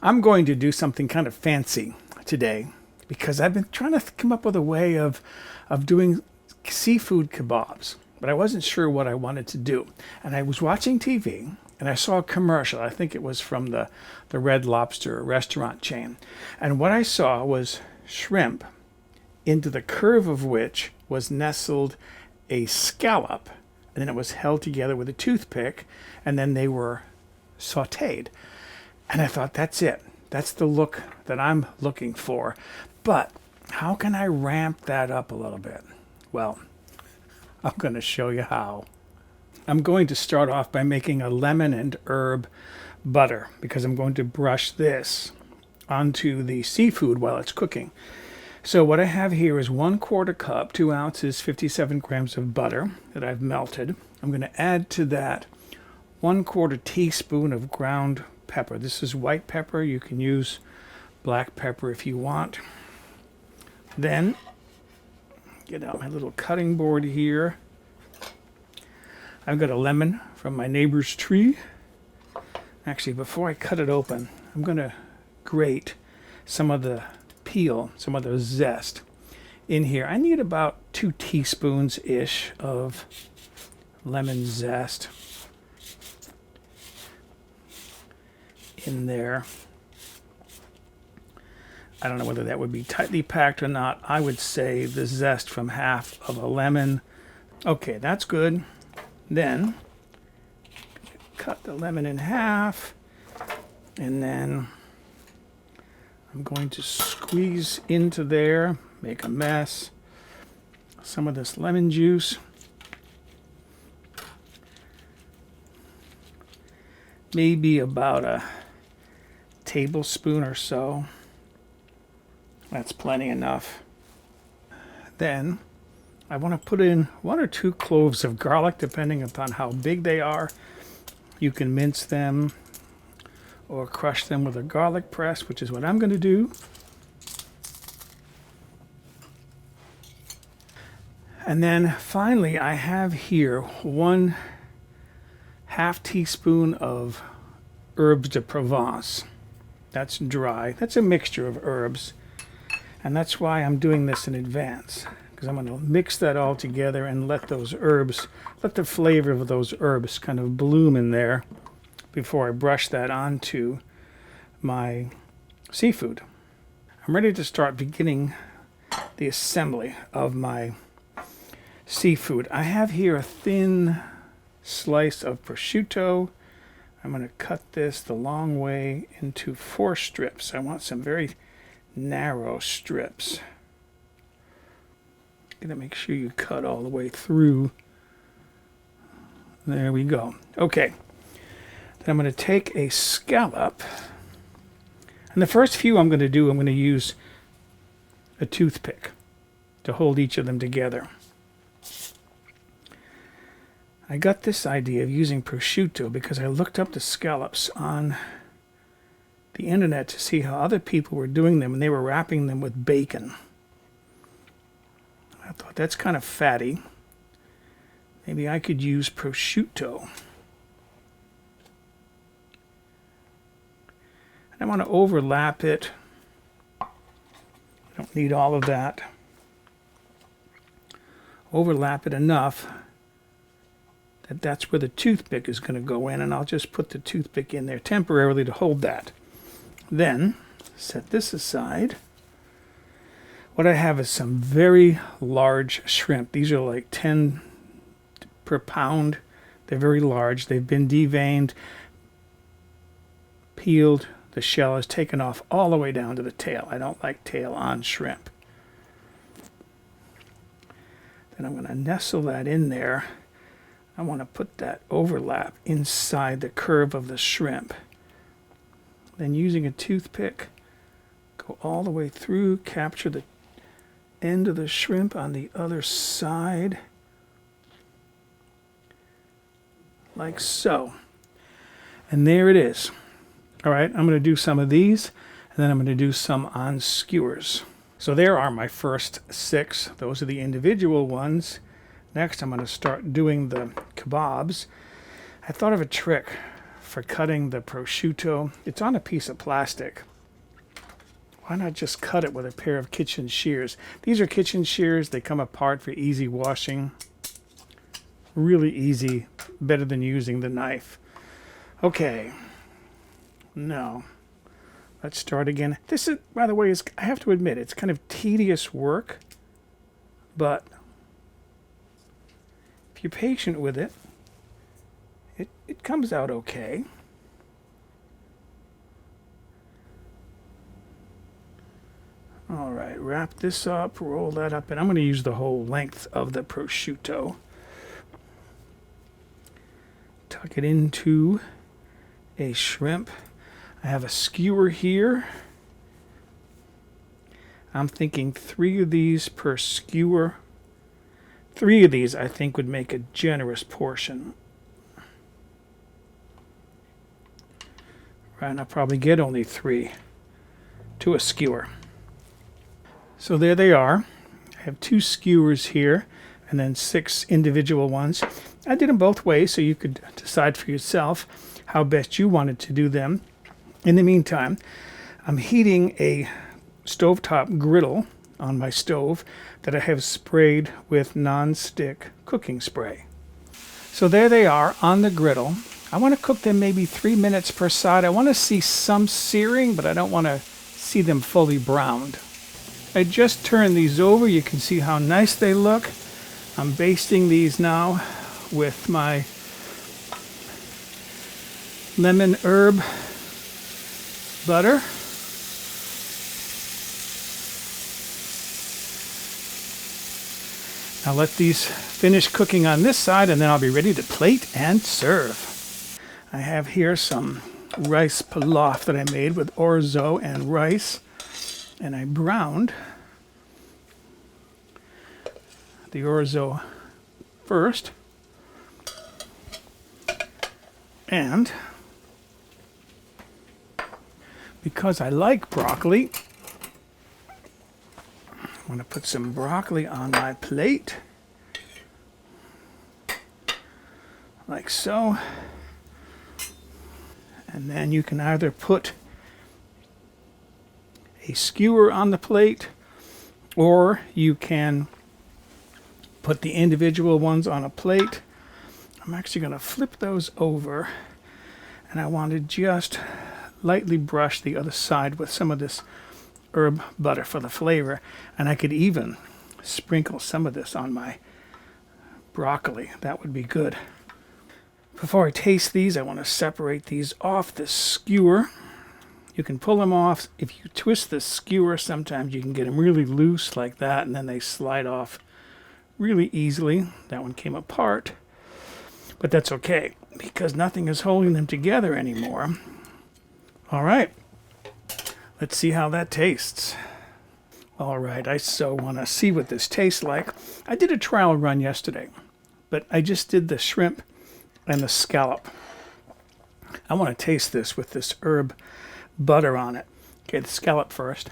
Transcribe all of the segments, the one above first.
I'm going to do something kind of fancy today because I've been trying to come up with a way of doing seafood kebabs, but I wasn't sure what I wanted to do. And I was watching TV and I saw a commercial. I think it was from the Red Lobster restaurant chain. And what I saw was shrimp, into the curve of which was nestled a scallop, and then it was held together with a toothpick, and then they were sautéed. And I thought, that's it. That's the look that I'm looking for. But how can I ramp that up a little bit? Well, I'm going to show you how. I'm going to start off by making a lemon and herb butter because I'm going to brush this onto the seafood while it's cooking. So what I have here is 1/4 cup, 2 ounces, 57 grams of butter that I've melted. I'm going to add to that 1/4 teaspoon of ground pepper. This is white pepper. You can use black pepper if you want. Then get out my little cutting board here. I've got a lemon from my neighbor's tree. Actually, before I cut it open, I'm going to grate some of the peel, some of the zest in here. I need about 2 teaspoons-ish of lemon zest in there. I don't know whether that would be tightly packed or not. I would say the zest from half of a lemon. Okay, that's good. Then cut the lemon in half, and then I'm going to squeeze into there, make a mess, some of this lemon juice. Maybe about a tablespoon or so. That's plenty enough. Then I want to put in 1 or 2 cloves of garlic, depending upon how big they are. You can mince them or crush them with a garlic press, which is what I'm going to do. And then finally, I have here 1/2 teaspoon of Herbes de Provence. That's dry. That's a mixture of herbs. And that's why I'm doing this in advance, because I'm going to mix that all together and let those herbs, let the flavor of those herbs kind of bloom in there before I brush that onto my seafood. I'm ready to start beginning the assembly of my seafood. I have here a thin slice of prosciutto. I'm going to cut this the long way into 4 strips. I want some very narrow strips. Going to make sure you cut all the way through. There we go. Okay. Then I'm going to take a scallop. And the first few I'm going to do, I'm going to use a toothpick to hold each of them together. I got this idea of using prosciutto because I looked up the scallops on the internet to see how other people were doing them, and they were wrapping them with bacon. I thought, that's kind of fatty. Maybe I could use prosciutto. And I want to overlap it. I don't need all of that. Overlap it enough that that's where the toothpick is going to go in, and I'll just put the toothpick in there temporarily to hold that. Then set this aside. What I have is some very large shrimp. These are like 10 per pound. They're very large. They've been deveined, peeled. The shell is taken off all the way down to the tail. I don't like tail on shrimp. Then I'm going to nestle that in there. I want to put that overlap inside the curve of the shrimp. Then using a toothpick, go all the way through, capture the end of the shrimp on the other side, like so. And there it is. All right, I'm going to do some of these, and then I'm going to do some on skewers. So there are my first 6. Those are the individual ones. Next, I'm going to start doing the kebabs. I thought of a trick for cutting the prosciutto. It's on a piece of plastic. Why not just cut it with a pair of kitchen shears? These are kitchen shears. They come apart for easy washing. Really easy, better than using the knife. Okay, now let's start again. This is, by the way, I have to admit, it's kind of tedious work, but if you're patient with it, it comes out okay. All right, wrap this up, roll that up, and I'm going to use the whole length of the prosciutto. Tuck it into a shrimp. I have a skewer here. I'm thinking 3 of these per skewer. 3 of these I think would make a generous portion. Right, and I'll probably get only 3 to a skewer. So there they are. I have 2 skewers here and then 6 individual ones. I did them both ways so you could decide for yourself how best you wanted to do them. In the meantime, I'm heating a stovetop griddle on my stove that I have sprayed with non-stick cooking spray. So there they are on the griddle. I want to cook them maybe 3 minutes per side. I want to see some searing, but I don't want to see them fully browned. I just turned these over. You can see how nice they look. I'm basting these now with my lemon herb butter. Now let these finish cooking on this side and then I'll be ready to plate and serve. I have here some rice pilaf that I made with orzo and rice, and I browned the orzo first, and because I like broccoli, I want to put some broccoli on my plate, like so. And then you can either put a skewer on the plate, or you can put the individual ones on a plate. I'm actually going to flip those over, and I want to just lightly brush the other side with some of this herb butter for the flavor, and I could even sprinkle some of this on my broccoli. That would be good. Before I taste these, I want to separate these off the skewer. You can pull them off. If you twist the skewer, sometimes you can get them really loose like that, and then they slide off really easily. That one came apart, but that's okay because nothing is holding them together anymore. All right, let's see how that tastes. All right, I so want to see what this tastes like. I did a trial run yesterday, but I just did the shrimp and the scallop. I want to taste this with this herb butter on it. Okay, the scallop first.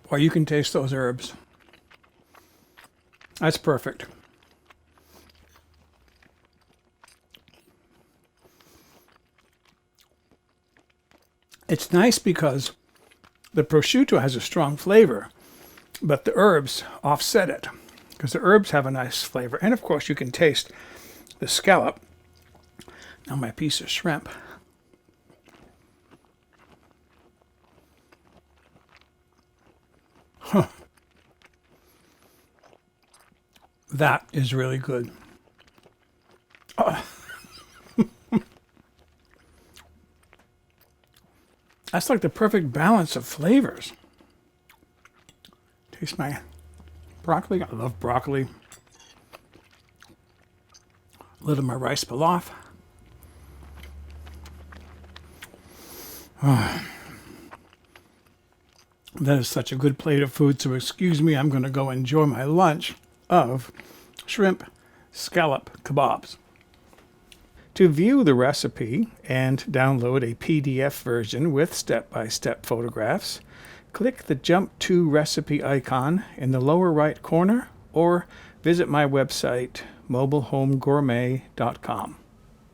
Or you can taste those herbs. That's perfect. It's nice because the prosciutto has a strong flavor, but the herbs offset it because the herbs have a nice flavor. And of course you can taste the scallop. Now my piece of shrimp. Huh. That is really good. Oh. That's like the perfect balance of flavors. Taste my broccoli. I love broccoli. A little of my rice pilaf. Oh. That is such a good plate of food, so excuse me, I'm going to go enjoy my lunch of shrimp scallop kebabs. To view the recipe and download a PDF version with step-by-step photographs, click the Jump to Recipe icon in the lower right corner or visit my website, mobilehomegourmet.com.